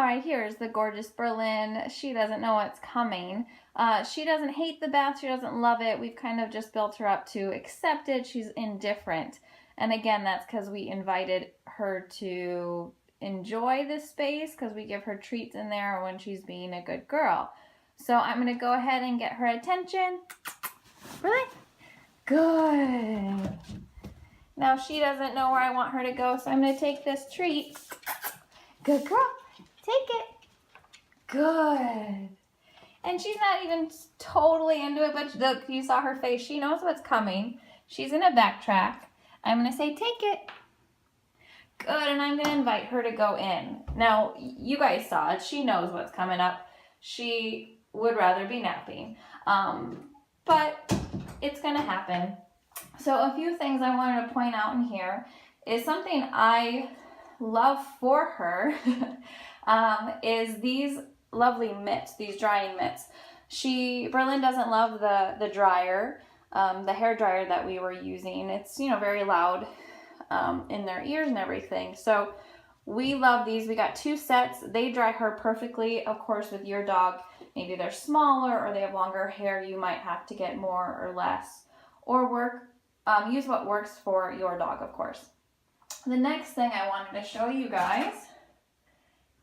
right, here's the gorgeous Berlin. She doesn't know what's coming. She doesn't hate the bath. She doesn't love it. We've kind of just built her up to accept it. She's indifferent. And again, that's because we invited her to enjoy this space because we give her treats in there when she's being a good girl. So I'm going to go ahead and get her attention. Really? Good. Now she doesn't know where I want her to go, so I'm going to take this treat. Good girl. Take it. Good. And she's not even totally into it, but look, you saw her face. She knows what's coming. She's going to backtrack. I'm going to say, take it. Good, and I'm going to invite her to go in. Now, you guys saw it. She knows what's coming up. She would rather be napping. But it's going to happen. So a few things I wanted to point out in here is something I love for her is these lovely mitts, these drying mitts. Berlin doesn't love the dryer, the hair dryer that we were using. It's, very loud in their ears and everything. So we love these. We got 2 sets. They dry her perfectly. Of course, with your dog, maybe they're smaller or they have longer hair, you might have to get more or less, or use what works for your dog, of course. The next thing I wanted to show you guys,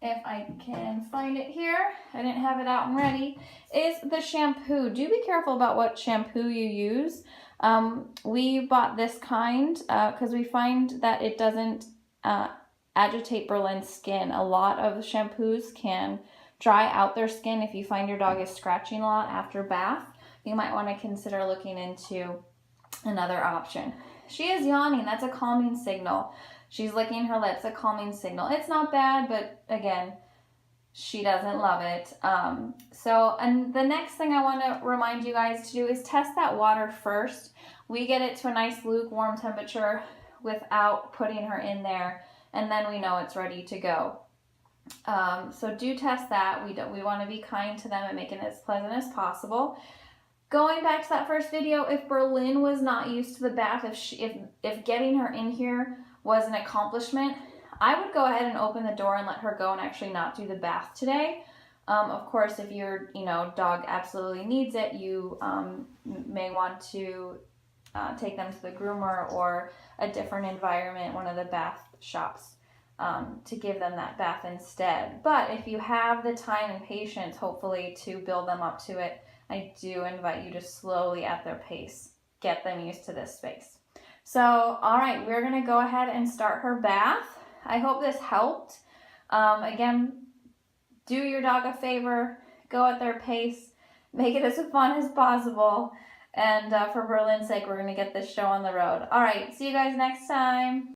if I can find it here, I didn't have it out and ready, is the shampoo. Do be careful about what shampoo you use. We bought this kind because we find that it doesn't agitate Berlin's skin. A lot of shampoos can dry out their skin. If you find your dog is scratching a lot after bath, you might want to consider looking into another option. She is yawning. That's a calming signal. She's licking her lips, a calming signal. It's not bad, but again, she doesn't love it. And the next thing I want to remind you guys to do is test that water first. We get it to a nice lukewarm temperature without putting her in there, and then we know it's ready to go. So do test that. We want to be kind to them and make it as pleasant as possible. Going back to that first video, if Berlin was not used to the bath, if getting her in here was an accomplishment, I would go ahead and open the door and let her go and actually not do the bath today. Of course, if your dog absolutely needs it, you may want to take them to the groomer or a different environment, one of the bath shops, to give them that bath instead. But if you have the time and patience, hopefully, to build them up to it, I do invite you to slowly, at their pace, get them used to this space. So, all right, we're going to go ahead and start her bath. I hope this helped. Again, do your dog a favor, go at their pace, make it as fun as possible. And for Berlin's sake, we're going to get this show on the road. All right, see you guys next time.